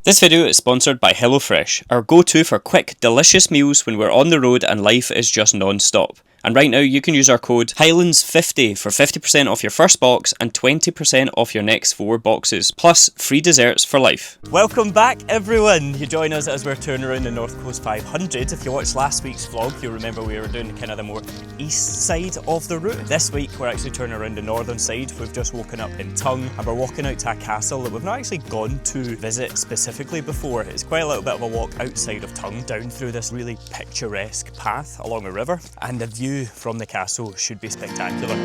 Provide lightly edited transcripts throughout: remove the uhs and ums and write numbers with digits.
This video is sponsored by HelloFresh, our go-to for quick, delicious meals when we're on the road and life is just non-stop. And right now you can use our code Highlands50 for 50% off your first box and 20% off your next 4 boxes, plus free desserts for life. Welcome back everyone! You join us as we're touring around the North Coast 500. If you watched last week's vlog, you'll remember we were doing kind of the more east side of the route. This week we're actually touring around the northern side. We've just woken up in Tongue and we're walking out to a castle that we've not actually gone to visit specifically before. It's quite a little bit of a walk outside of Tongue, down through this really picturesque path along a river, and the view from the castle should be spectacular.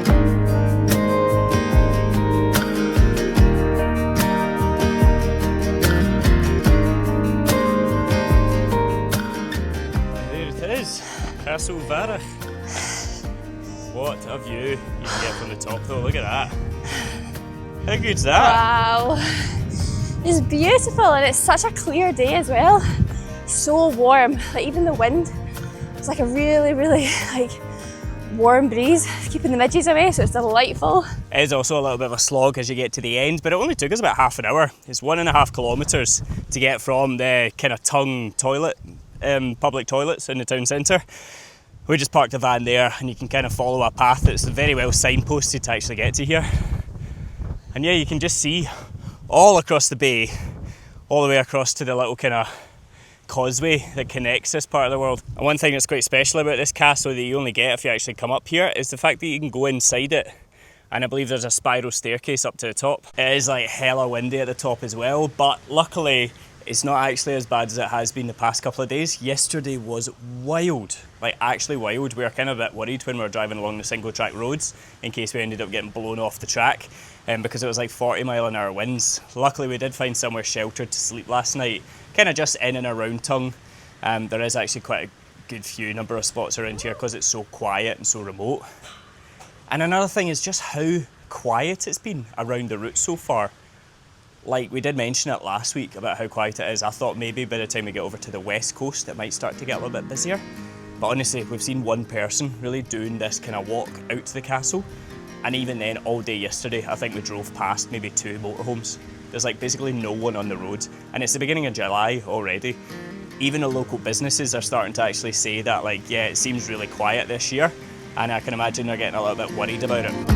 There it is, Castle Varach. What a view you can get from the top though, look at that. How good's that? Wow, it's beautiful and it's such a clear day as well. So warm, like even the wind, it's like a really warm breeze, keeping the midges away, so it's delightful. It is also a little bit of a slog as you get to the end, but it only took us about half an hour. It's 1.5 kilometres to get from the kind of Tongue toilet, public toilets in the town centre. We just parked the van there and you can kind of follow a path that's very well signposted to actually get to here. And yeah, you can just see all across the bay, all the way across to the little kind of causeway that connects this part of the world. And one thing that's quite special about this castle that you only get if you actually come up here is the fact that you can go inside it, and I believe there's a spiral staircase up to the top. It is like hella windy at the top as well, but luckily it's not actually as bad as it has been the past couple of days. Yesterday was wild, like actually wild. We were kind of a bit worried when we were driving along the single track roads in case we ended up getting blown off the track, because it was like 40-mile-an-hour winds. Luckily we did find somewhere sheltered to sleep last night, kind of just in and around Tongue. There is actually quite a good few number of spots around here because it's so quiet and so remote. And another thing is just how quiet it's been around the route so far. Like we did mention it last week about how quiet it is. I thought maybe by the time we get over to the west coast it might start to get a little bit busier. But honestly, we've seen one person really doing this kind of walk out to the castle. And even then, all day yesterday, I think we drove past maybe 2 motorhomes. There's like basically no one on the road, and it's the beginning of July already. Even the local businesses are starting to actually say that, like, yeah, it seems really quiet this year, and I can imagine they're getting a little bit worried about it.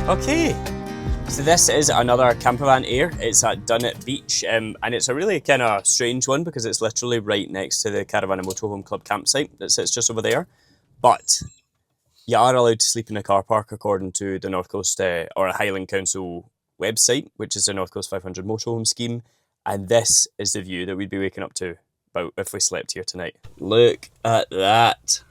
Okay, so this is another campervan air. It's at Dunnet Beach, and it's a really kind of strange one because it's literally right next to the Caravan and Motorhome Club campsite that sits just over there. But you are allowed to sleep in the car park according to the North Coast or Highland Council website, which is the North Coast 500 motorhome scheme. And this is the view that we'd be waking up to about if we slept here tonight. Look at that.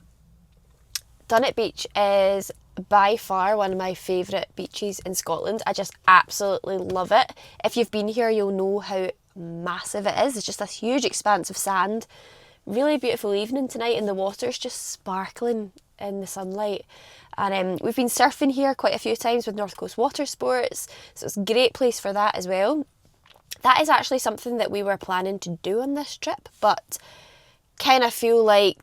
Dunnet Beach is by far one of my favourite beaches in Scotland. I just absolutely love it. If you've been here, you'll know how massive it is. It's just this huge expanse of sand. Really beautiful evening tonight, and the water's just sparkling in the sunlight. And we've been surfing here quite a few times with North Coast Water Sports, so it's a great place for that as well. That is actually something that we were planning to do on this trip, but kind of feel like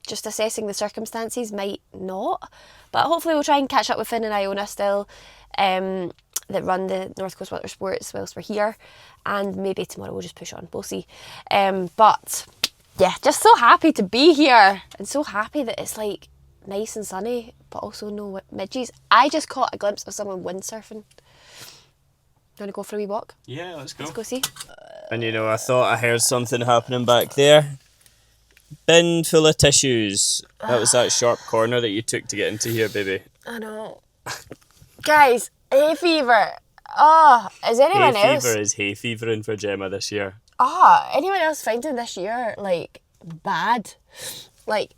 just assessing the circumstances might not. But hopefully we'll try and catch up with Finn and Iona still, that run the North Coast Water Sports whilst we're here, and maybe tomorrow we'll just push on, we'll see. But yeah, just so happy to be here and so happy that it's like nice and sunny but also no midges. I just caught a glimpse of someone windsurfing. You want to go for a wee walk? Yeah, let's go. Let's go see. And you know, I thought I heard something happening back there. Bin full of tissues. That was that sharp corner that you took to get into here, baby. I know. Guys, hay fever. Oh, is anyone else? Hay fever is hay fevering for Gemma this year. Anyone else finding this year, like, bad? Like,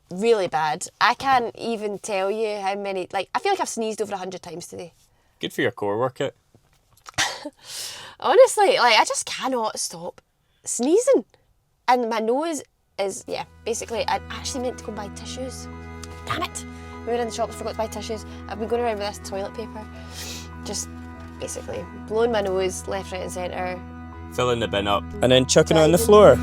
really bad. I can't even tell you how many, like, I feel like I've sneezed over 100 times today. Good for your core workout. Honestly, like, I just cannot stop sneezing. And my nose is, yeah, basically, I actually meant to go and buy tissues. Damn it. We were in the shops, forgot to buy tissues. I've been going around with this toilet paper, just basically blowing my nose left, right and centre. Filling the bin up and then chucking it on the floor.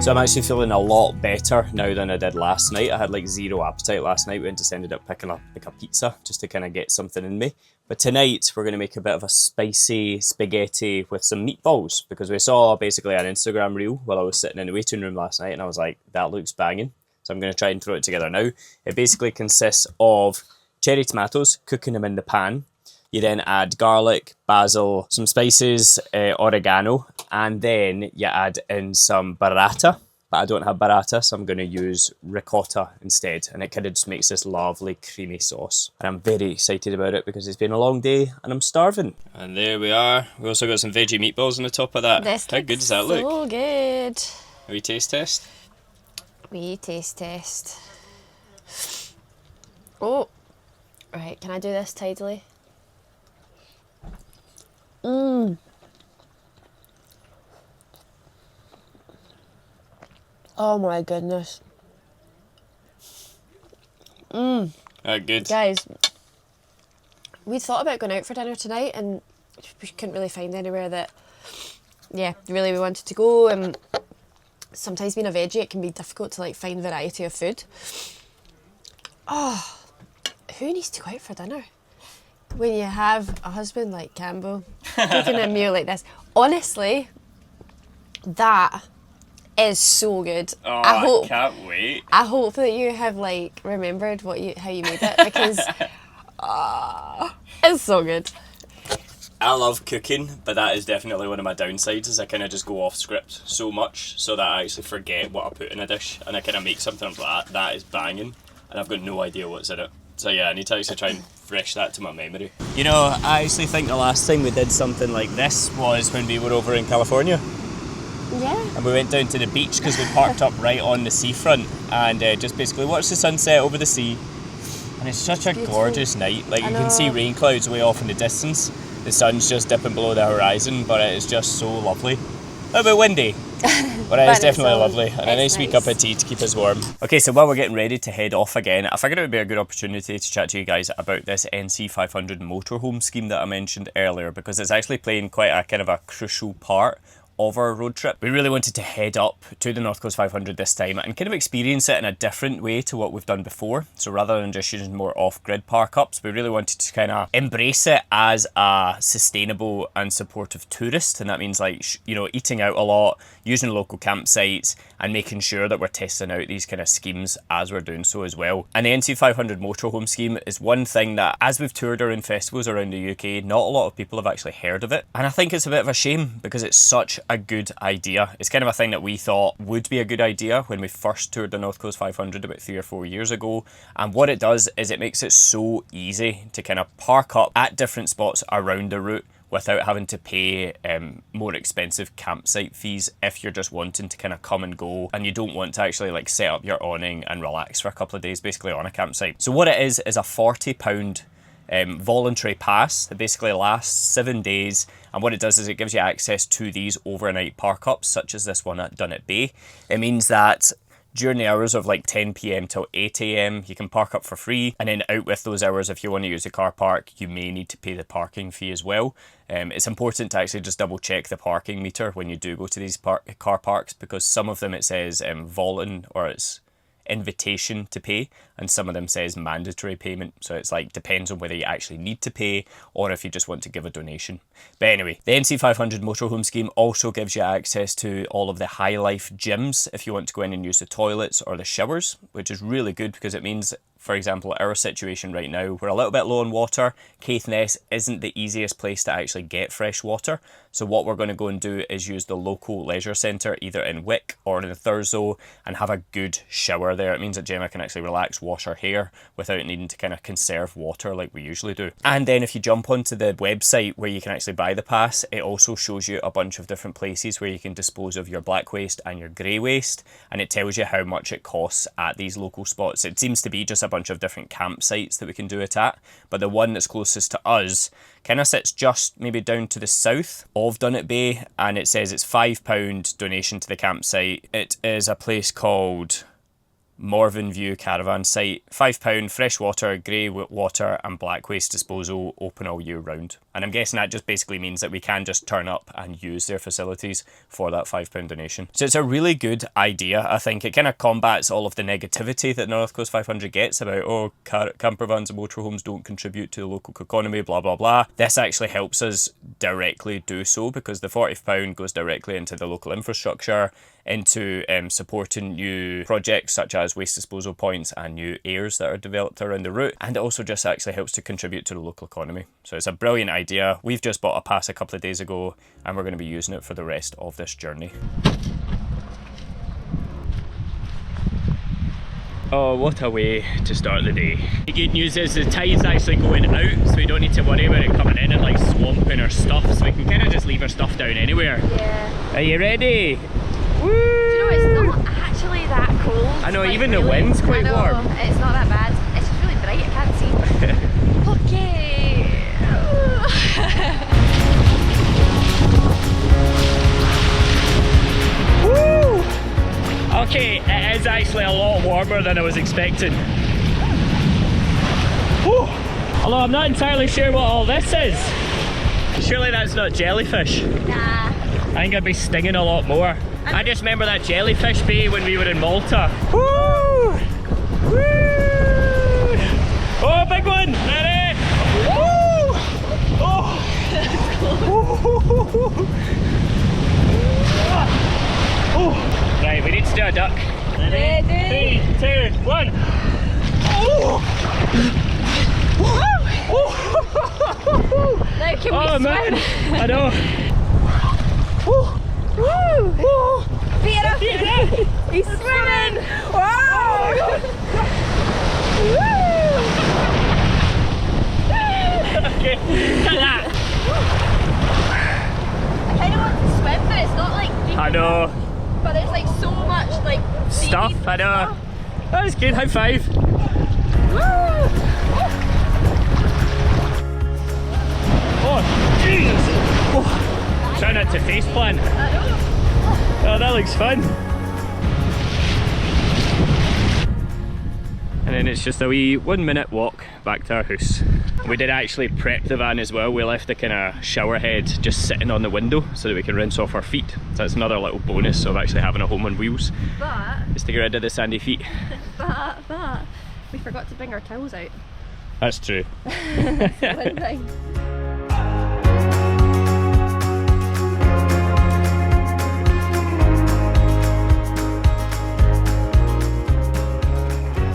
So I'm actually feeling a lot better now than I did last night. I had like zero appetite last night. We just ended up picking up like a pizza just to kind of get something in me. But tonight we're going to make a bit of a spicy spaghetti with some meatballs, because we saw basically an Instagram reel while I was sitting in the waiting room last night and I was like, that looks banging. So I'm going to try and throw it together now. It basically consists of cherry tomatoes, cooking them in the pan. You then add garlic, basil, some spices, oregano, and then you add in some burrata. But I don't have burrata, so I'm going to use ricotta instead. And it kind of just makes this lovely creamy sauce. And I'm very excited about it because it's been a long day and I'm starving. And there we are. We also got some veggie meatballs on the top of that. How good does that look? So good. Are we taste test? We taste test. Oh, right. Can I do this tidily? Oh my goodness. Good. Guys, we thought about going out for dinner tonight and we couldn't really find anywhere that, really we wanted to go. And sometimes being a veggie, it can be difficult to like find variety of food. Oh, who needs to go out for dinner when you have a husband like Campbell cooking a meal like this? Honestly, that is so good. Oh, I can't wait. I hope that you have like remembered how you made it, because it's so good. I love cooking, but that is definitely one of my downsides, is I kind of just go off script so much so that I actually forget what I put in a dish, and I kind of make something like that is banging and I've got no idea what's in it. So yeah, I need to actually try and refresh that to my memory. You know, I actually think the last time we did something like this was when we were over in California. Yeah. And we went down to the beach because we parked up right on the seafront and just basically watched the sunset over the sea. And it's such a gorgeous night. Like, you can see rain clouds way off in the distance. The sun's just dipping below the horizon, but it is just so lovely. A little bit windy, but it is definitely lovely. And a nice wee cup of tea to keep us warm. Okay, so while we're getting ready to head off again, I figured it would be a good opportunity to chat to you guys about this NC500 motorhome scheme that I mentioned earlier, because it's actually playing quite a kind of a crucial part of our road trip. We really wanted to head up to the North Coast 500 this time and kind of experience it in a different way to what we've done before. So rather than just using more off-grid park-ups, we really wanted to kind of embrace it as a sustainable and supportive tourist. And that means like, you know, eating out a lot, using local campsites, and making sure that we're testing out these kind of schemes as we're doing so as well. And the NC500 motorhome scheme is one thing that, as we've toured around festivals around the UK, not a lot of people have actually heard of it. And I think it's a bit of a shame because it's such a good idea. It's kind of a thing that we thought would be a good idea when we first toured the North Coast 500 about 3 or 4 years ago. And what it does is it makes it so easy to kind of park up at different spots around the route without having to pay more expensive campsite fees if you're just wanting to kind of come and go and you don't want to actually like set up your awning and relax for a couple of days basically on a campsite. So what it is a £40 voluntary pass that basically lasts 7 days, and what it does is it gives you access to these overnight park ups such as this one at Dunnet Bay. It means that during the hours of like 10 PM till 8 AM, you can park up for free, and then out with those hours, if you want to use the car park, you may need to pay the parking fee as well. It's important to actually just double check the parking meter when you do go to these car parks, because some of them it says or it's invitation to pay, and some of them says mandatory payment, so it's like depends on whether you actually need to pay or if you just want to give a donation. But anyway, the NC500 motorhome scheme also gives you access to all of the high life gyms if you want to go in and use the toilets or the showers, which is really good because it means, for example, our situation right now, we're a little bit low on water. Caithness isn't the easiest place to actually get fresh water. So what we're going to go and do is use the local leisure centre, either in Wick or in Thurso, and have a good shower there. It means that Gemma can actually relax, wash her hair without needing to kind of conserve water like we usually do. And then if you jump onto the website where you can actually buy the pass, it also shows you a bunch of different places where you can dispose of your black waste and your grey waste, and it tells you how much it costs at these local spots. It seems to be just a bunch of different campsites that we can do it at, but the one that's closest to us kind of sits just maybe down to the south of Dunnet Bay, and it says it's £5 donation to the campsite. It is a place called Morven View Caravan Site. £5, fresh water, grey water and black waste disposal, open all year round. And I'm guessing that just basically means that we can just turn up and use their facilities for that £5 donation. So it's a really good idea. I think it kind of combats all of the negativity that North Coast 500 gets about, oh, camper vans and motorhomes don't contribute to the local economy, blah, blah, blah. This actually helps us directly do so, because the £40 goes directly into the local infrastructure, into supporting new projects such as waste disposal points and new airs that are developed around the route, and it also just actually helps to contribute to the local economy. So it's a brilliant idea. We've just bought a pass a couple of days ago and we're going to be using it for the rest of this journey. Oh, what a way to start the day. The good news is the tide's actually going out, so we don't need to worry about it coming in and like swamping our stuff, so we can kind of just leave our stuff down anywhere. Yeah. Are you ready? Woo! Do you know, it's not actually that cold. I know, like, even really, the wind's quite warm. It's not that bad. It's just really bright, I can't see. Okay. Woo! Okay, it is actually a lot warmer than I was expecting. Woo! Although I'm not entirely sure what all this is. Surely that's not jellyfish. Nah. I think I'd be stinging a lot more. I just remember that jellyfish bay when we were in Malta. Woo! Woo! Oh, big one! Ready? Woo! Oh! Oh! Right, we need to do a duck. Ready? 3, 2, 1. Oh! Now can we Oh swim? man, I know. Woo! Woo! Feet up! He's It's swimming! Wow! Okay, cut that. I kind of want to swim, but it's not like deep I know. enough, but there's like so much like Stuff, seaweed I know. stuff. That was good, high five. Woo! Oh, Jesus. Oh. Try not to face plant. I know. Oh, that looks fun. And then it's just a wee 1 minute walk back to our house. We did actually prep the van as well. We left the kind of shower head just sitting on the window so that we can rinse off our feet. So that's another little bonus of actually having a home on wheels. But Is to get rid of the sandy feet. but we forgot to bring our towels out. That's true. One thing.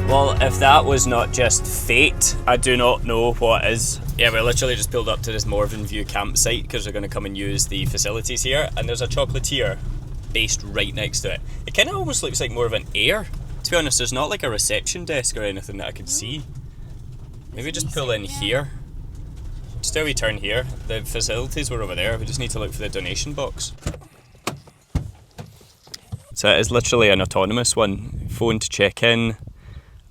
Well, if that was not just fate, I do not know what is. Yeah, we literally just pulled up to this Morven View campsite because we're going to come and use the facilities here, and there's a chocolatier based right next to it. It kind of almost looks like more of an air. To be honest, there's not like a reception desk or anything that I can see. Maybe just pull in here. Just how we turn here. The facilities were over there. We just need to look for the donation box. So it is literally an autonomous one. Phone to check in,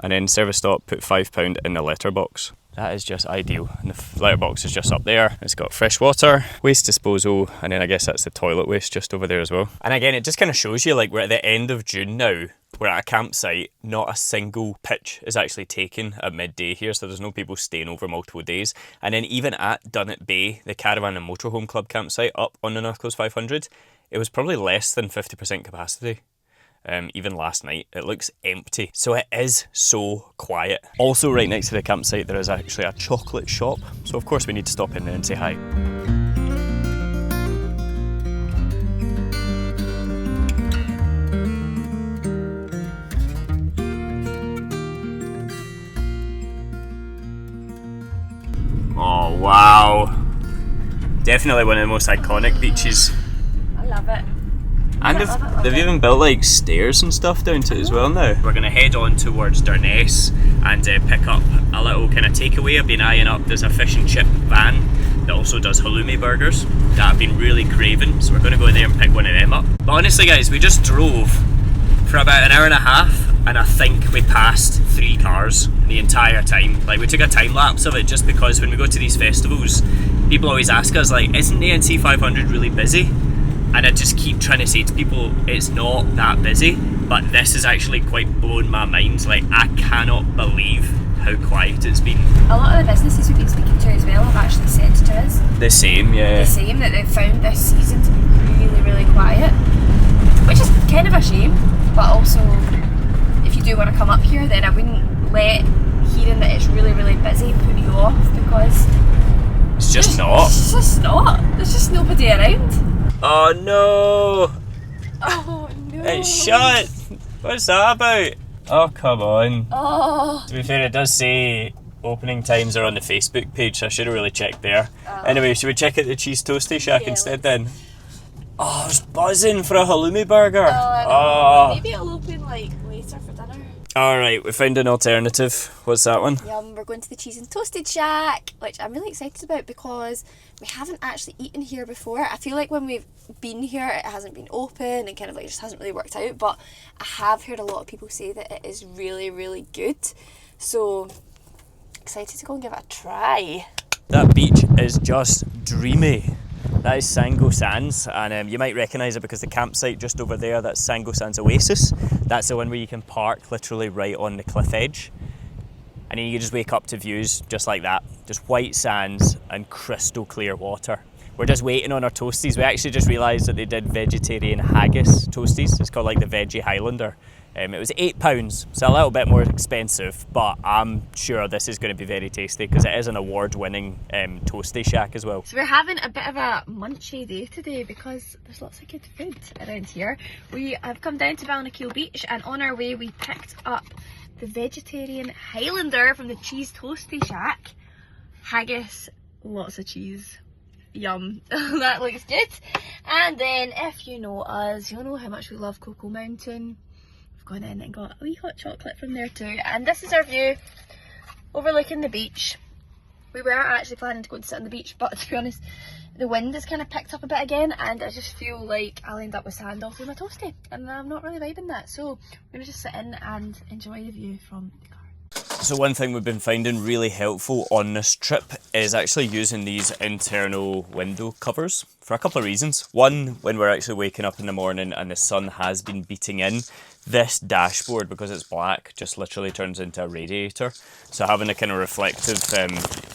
and then service stop, put £5 in the letterbox. That is just ideal, and the letterbox is just up there. It's got fresh water, waste disposal, and then I guess that's the toilet waste just over there as well. And again, it just kind of shows you, like, we're at the end of June now. We're at a campsite, not a single pitch is actually taken at midday here, so there's no people staying over multiple days. And then even at Dunnet Bay, the Caravan and Motorhome Club campsite up on the North Coast 500, it was probably less than 50% capacity. Even last night, it looks empty. So it is so quiet. Also right next to the campsite, there is actually a chocolate shop. So of course we need to stop in there and say hi. Oh wow. Definitely one of the most iconic beaches. I love it. And they've even built like stairs and stuff down to it as well now. We're going to head on towards Durness and pick up a little kind of takeaway. I've been eyeing up, there's a fish and chip van that also does halloumi burgers that I've been really craving, so we're going to go there and pick one of them up. But honestly guys, we just drove for about an hour and a half and I think we passed 3 cars the entire time. Like, we took a time lapse of it just because when we go to these festivals, people always ask us, like, isn't the NC500 really busy? And I just keep trying to say to people, it's not that busy, but this is actually quite blown my mind. Like, I cannot believe how quiet it's been. A lot of the businesses we've been speaking to as well have actually said to us The same, yeah. the same, that they've found this season to be really, really quiet, which is kind of a shame, but also if you do want to come up here, then I wouldn't let hearing that it's really, really busy put you off, because It's just not. It's just not. There's just nobody around. Oh no! Oh no. It's shut! What's that about? Oh, come on. Oh. To be fair, it does say opening times are on the Facebook page, so I should have really checked there. Anyway, should we check out the Cheese Toasty Shack instead then? Oh, I was buzzing for a halloumi burger. Oh. Maybe it'll open like later for dinner. Alright, we found an alternative. What's that one? Yum, we're going to the Cheese and Toasted Shack, which I'm really excited about because we haven't actually eaten here before. I feel like when we've been here, it hasn't been open and kind of like just hasn't really worked out, but I have heard a lot of people say that it is really, really good. So, excited to go and give it a try. That beach is just dreamy. That is Sango Sands, and you might recognise it because the campsite just over there, that's Sango Sands Oasis. That's the one where you can park literally right on the cliff edge. And then you can just wake up to views just like that. Just white sands and crystal clear water. We're just waiting on our toasties. We actually just realised that they did vegetarian haggis toasties. It's called like the Veggie Highlander. It was £8, so a little bit more expensive, but I'm sure this is going to be very tasty because it is an award-winning toasty shack as well. So we're having a bit of a munchy day today because there's lots of good food around here. We have come down to Balnakeil Beach, and on our way we picked up the vegetarian Highlander from the Cheese Toasty Shack. Haggis, lots of cheese. Yum. That looks good. And then if you know us, you'll know how much we love Cocoa Mountain. Gone in and got a wee hot chocolate from there too, and this is our view overlooking the beach. We were actually planning to go and sit on the beach, but to be honest, the wind has kind of picked up a bit again, and I just feel like I'll end up with sand all through my toasty, and I'm not really vibing that, so we're gonna just sit in and enjoy the view from the car. So one thing we've been finding really helpful on this trip is actually using these internal window covers for a couple of reasons. One, when we're actually waking up in the morning and the sun has been beating in, this dashboard, because it's black, just literally turns into a radiator. So having a kind of reflective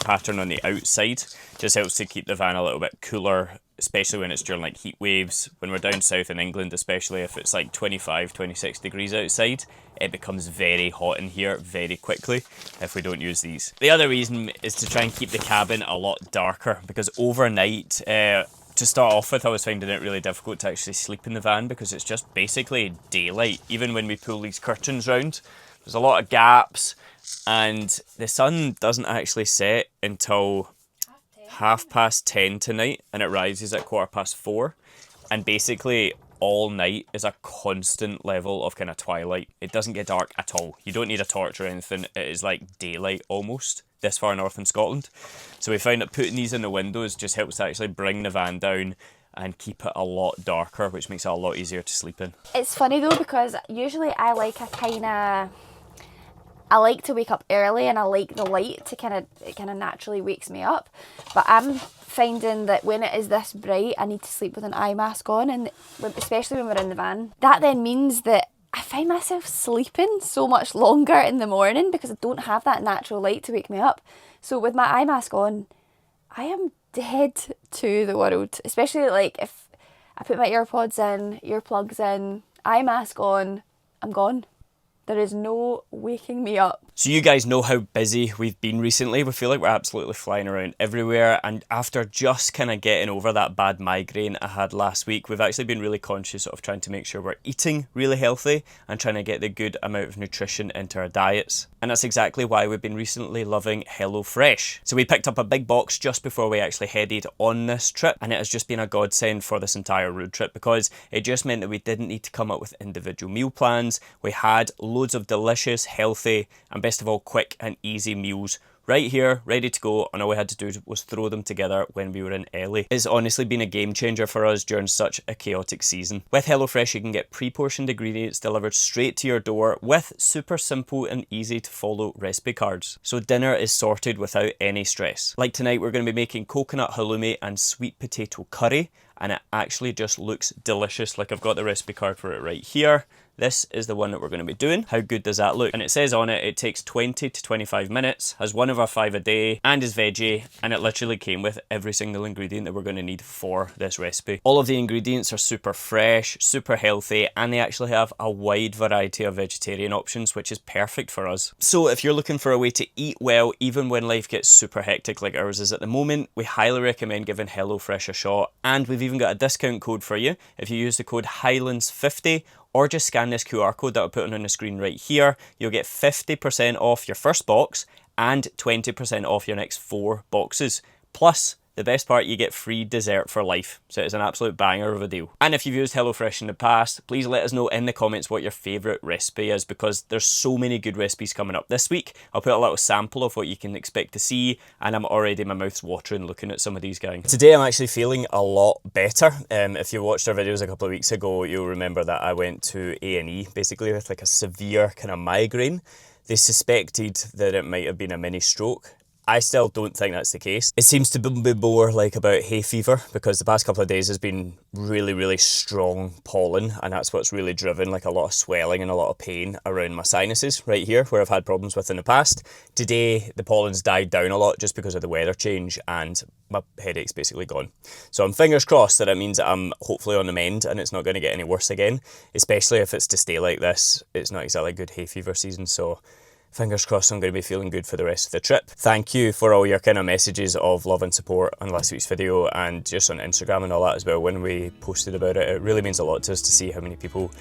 pattern on the outside just helps to keep the van a little bit cooler, especially when it's during like heat waves. When we're down south in England, especially if it's like 25, 26 degrees outside, it becomes very hot in here very quickly if we don't use these. The other reason is to try and keep the cabin a lot darker, because overnight, to start off with, I was finding it really difficult to actually sleep in the van because it's just basically daylight. Even when we pull these curtains round, there's a lot of gaps, and the sun doesn't actually set until 10:30 tonight, and it rises at 4:15. And basically all night is a constant level of kind of twilight. It doesn't get dark at all. You don't need a torch or anything. It is like daylight almost this far north in Scotland. So we found that putting these in the windows just helps to actually bring the van down and keep it a lot darker, which makes it a lot easier to sleep in. It's funny though, because usually I like to wake up early, and I like the light to it kind of naturally wakes me up. But I'm finding that when it is this bright, I need to sleep with an eye mask on, and especially when we're in the van. That then means that I find myself sleeping so much longer in the morning because I don't have that natural light to wake me up. So with my eye mask on, I am dead to the world. Especially like if I put my AirPods in, earplugs in, eye mask on, I'm gone. There is no waking me up. So you guys know how busy we've been recently. We feel like we're absolutely flying around everywhere, and after just kind of getting over that bad migraine I had last week, we've actually been really conscious of trying to make sure we're eating really healthy and trying to get the good amount of nutrition into our diets. And that's exactly why we've been recently loving HelloFresh. So we picked up a big box just before we actually headed on this trip, and it has just been a godsend for this entire road trip because it just meant that we didn't need to come up with individual meal plans. We had loads of delicious, healthy, and best of all, quick and easy meals right here, ready to go, and all we had to do was throw them together when we were in Ellie. It's honestly been a game changer for us during such a chaotic season. With HelloFresh, you can get pre-portioned ingredients delivered straight to your door with super simple and easy to follow recipe cards. So dinner is sorted without any stress. Like tonight, we're going to be making coconut halloumi and sweet potato curry, and it actually just looks delicious. Like, I've got the recipe card for it right here. This is the one that we're going to be doing. How good does that look? And it says on it, it takes 20 to 25 minutes, has 1 over 5 a day, and is veggie, and it literally came with every single ingredient that we're going to need for this recipe. All of the ingredients are super fresh, super healthy, and they actually have a wide variety of vegetarian options, which is perfect for us. So if you're looking for a way to eat well, even when life gets super hectic like ours is at the moment, we highly recommend giving HelloFresh a shot, and we've even got a discount code for you. If you use the code Highlands50, or just scan this QR code that I'll put on the screen right here, you'll get 50% off your first box and 20% off your next 4 boxes. Plus, the best part, you get free dessert for life. So it's an absolute banger of a deal. And if you've used HelloFresh in the past, please let us know in the comments what your favourite recipe is, because there's so many good recipes coming up this week. I'll put a little sample of what you can expect to see, and I'm already, my mouth's watering looking at some of these guys. Today I'm actually feeling a lot better. If you watched our videos a couple of weeks ago, you'll remember that I went to A&E basically with like a severe kind of migraine. They suspected that it might have been a mini stroke. I still don't think that's the case. It seems to be more like about hay fever, because the past couple of days has been really strong pollen, and that's what's really driven like a lot of swelling and a lot of pain around my sinuses right here, where I've had problems with in the past. Today the pollen's died down a lot just because of the weather change, and my headache's basically gone. So I'm fingers crossed that it means that I'm hopefully on the mend and it's not going to get any worse again, especially if it's to stay like this. It's not exactly good hay fever season, so fingers crossed I'm going to be feeling good for the rest of the trip. Thank you for all your kind of messages of love and support on last week's video, and just on Instagram and all that as well when we posted about it. It really means a lot to us to see how many people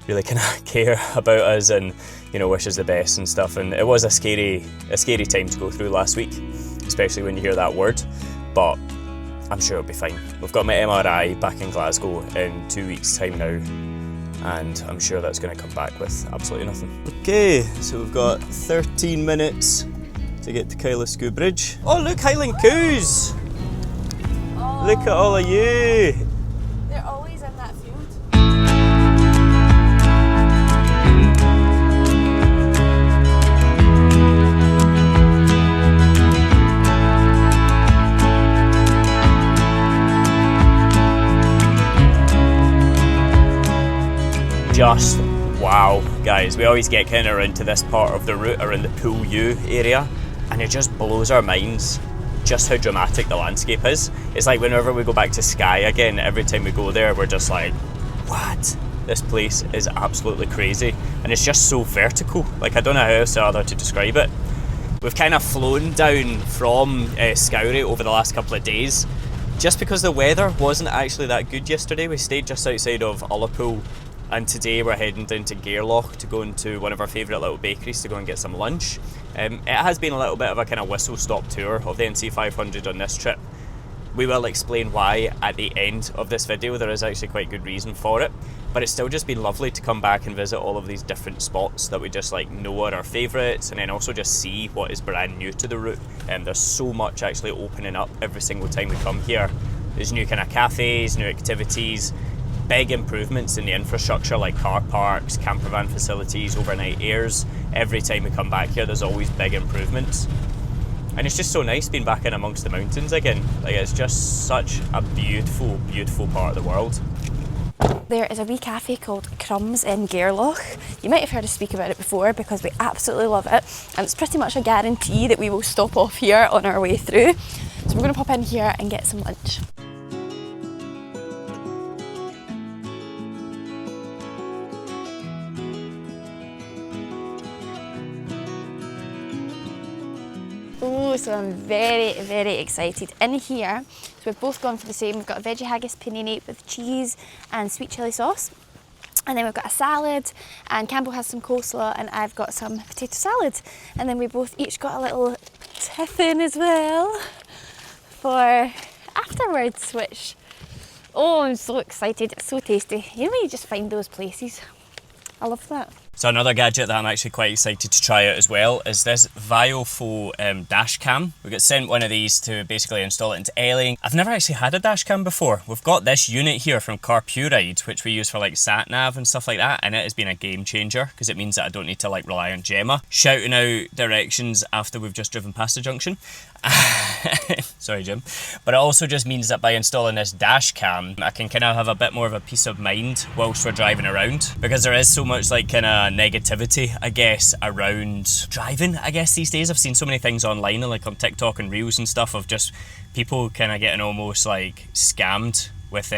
really kind of care about us and, you know, wish us the best and stuff. And it was a scary time to go through last week, especially when you hear that word, but I'm sure it'll be fine. We've got my MRI back in Glasgow in 2 weeks' time now, and I'm sure that's going to come back with absolutely nothing. Okay, so we've got 13 minutes to get to Kailasku Bridge. Oh look, Highland coos! Oh, Look at all of you! they're always in that field. Just wow, guys. We always get kind of around to this part of the route around the Pool U area, and it just blows our minds just how dramatic the landscape is. It's like whenever we go back to Skye again, every time we go there, we're just like, what? This place is absolutely crazy, and it's just so vertical. Like, I don't know how else other to describe it. We've kind of flown down from Scourie over the last couple of days, just because the weather wasn't actually that good yesterday. We stayed just outside of Ullapool, and today we're heading down to Gairloch to go into one of our favourite little bakeries to go and get some lunch. It has been a little bit of a kind of whistle-stop tour of the NC500 on this trip. We will explain why at the end of this video. There is actually quite good reason for it, but it's still just been lovely to come back and visit all of these different spots that we just like know are our favourites, and then also just see what is brand new to the route. There's so much actually opening up every single time we come here. There's new kind of cafes, new activities, big improvements in the infrastructure like car parks, camper van facilities, overnight airs. Every time we come back here, there's always big improvements. And it's just so nice being back in amongst the mountains again. Like, it's just such a beautiful, beautiful part of the world. There is a wee cafe called Crumbs in Gairloch. You might have heard us speak about it before because we absolutely love it, and it's pretty much a guarantee that we will stop off here on our way through. So we're going to pop in here and get some lunch. Oh, so I'm very, very excited. In here, so we've both gone for the same. We've got a veggie haggis panini with cheese and sweet chilli sauce. And then we've got a salad, and Campbell has some coleslaw, and I've got some potato salad. And then we both each got a little tiffin as well for afterwards, which, oh, I'm so excited. It's so tasty. You know when you just find those places? I love that. So another gadget that I'm actually quite excited to try out as well is this Viofo dash cam. We got sent one of these to basically install it into Ellie. I've never actually had a dash cam before. We've got this unit here from Car Puride, which we use for like sat nav and stuff like that, and it has been a game changer because it means that I don't need to like rely on Gemma shouting out directions after we've just driven past the junction. Sorry, Jim. But it also just means that by installing this dash cam, I can kind of have a bit more of a peace of mind whilst we're driving around, because there is so much like kind of negativity, I guess, around driving, I guess, these days. I've seen so many things online, like on TikTok and Reels and stuff, of just people kind of getting almost like scammed with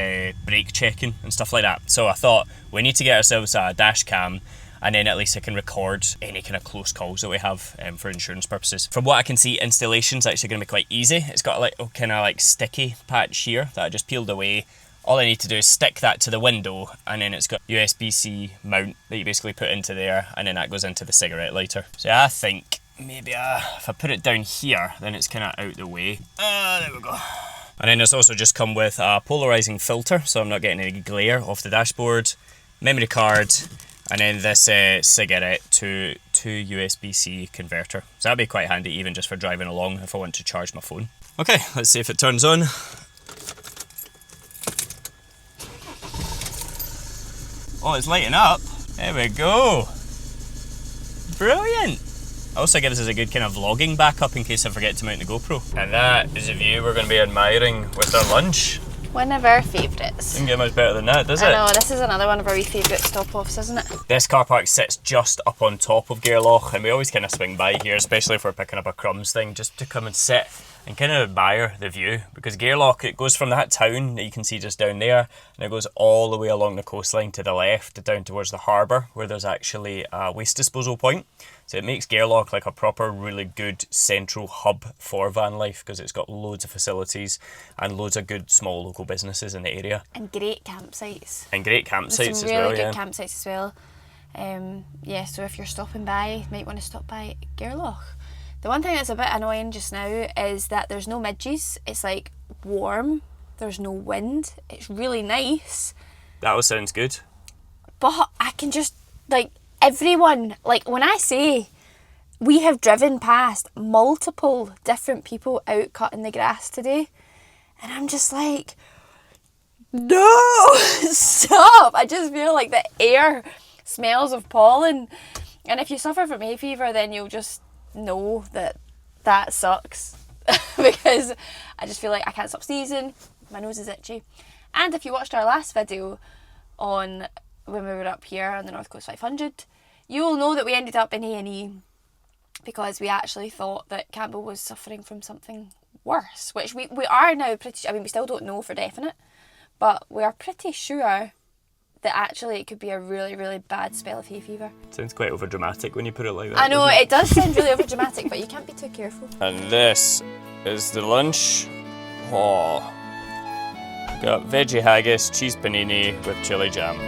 brake checking and stuff like that. So I thought we need to get ourselves a dash cam, and then at least I can record any kind of close calls that we have for insurance purposes. From what I can see, installation's actually going to be quite easy. It's got like a kind of like sticky patch here that I just peeled away. All I need to do is stick that to the window, and then it's got USB-C mount that you basically put into there, and then that goes into the cigarette lighter. So I think maybe if I put it down here, then it's kind of out the way. There we go. And then it's also just come with a polarizing filter, so I'm not getting any glare off the dashboard, memory card, and then this cigarette to USB-C converter. So that'd be quite handy even just for driving along if I want to charge my phone. Okay, let's see if it turns on. Oh, it's lighting up. There we go. Brilliant. Also gives us a good kind of vlogging backup in case I forget to mount the GoPro. And that is a view we're going to be admiring with our lunch. One of our favourites. Doesn't get much better than that, does it? I know, this is another one of our wee favourite stop-offs, isn't it? This car park sits just up on top of Gairloch, and we always kind of swing by here, especially if we're picking up a crumbs thing, just to come and sit and kind of admire the view. Because Gairloch, it goes from that town that you can see just down there, and it goes all the way along the coastline to the left, down towards the harbour, where there's actually a waste disposal point. So it makes Gairloch like a proper, really good central hub for van life, because it's got loads of facilities and loads of good small local businesses in the area. And great campsites. And great campsites as well, some really good campsites as well. Yeah, so if you're stopping by, you might want to stop by Gairloch. The one thing that's a bit annoying just now is that there's no midges. It's like warm, there's no wind, it's really nice. That all sounds good. But I can just, like, everyone, like when I say we have driven past multiple different people out cutting the grass today, and I'm just like, no, stop. I just feel like the air smells of pollen. And if you suffer from hay fever, then you'll just know that that sucks. Because I just feel like I can't stop sneezing, my nose is itchy. And if you watched our last video on when we were up here on the North Coast 500, you will know that we ended up in A&E because we actually thought that Campbell was suffering from something worse, which we are now pretty, I mean, we still don't know for definite, but we are pretty sure that actually it could be a really, really bad spell of hay fever. Sounds quite overdramatic when you put it like that. I know, it does sound really overdramatic, but you can't be too careful. And this is the lunch. Oh, got veggie haggis, cheese panini with chili jam.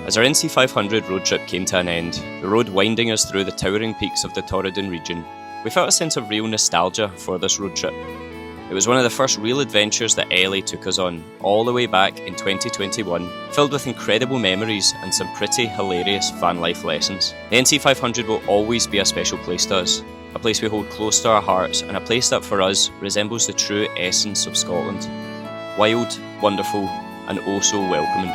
As our NC500 road trip came to an end, the road winding us through the towering peaks of the Torridon region, we felt a sense of real nostalgia for this road trip. It was one of the first real adventures that Ellie took us on, all the way back in 2021, filled with incredible memories and some pretty hilarious van life lessons. The NC500 will always be a special place to us, a place we hold close to our hearts, and a place that for us resembles the true essence of Scotland. Wild, wonderful, and oh so welcoming.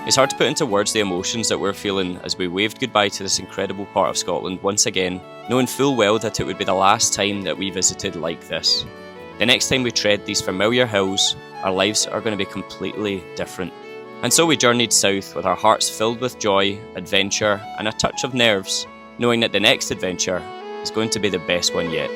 It's hard to put into words the emotions that we're feeling as we waved goodbye to this incredible part of Scotland once again, knowing full well that it would be the last time that we visited like this. The next time we tread these familiar hills, our lives are going to be completely different. And so we journeyed south with our hearts filled with joy, adventure, and a touch of nerves, knowing that the next adventure is going to be the best one yet.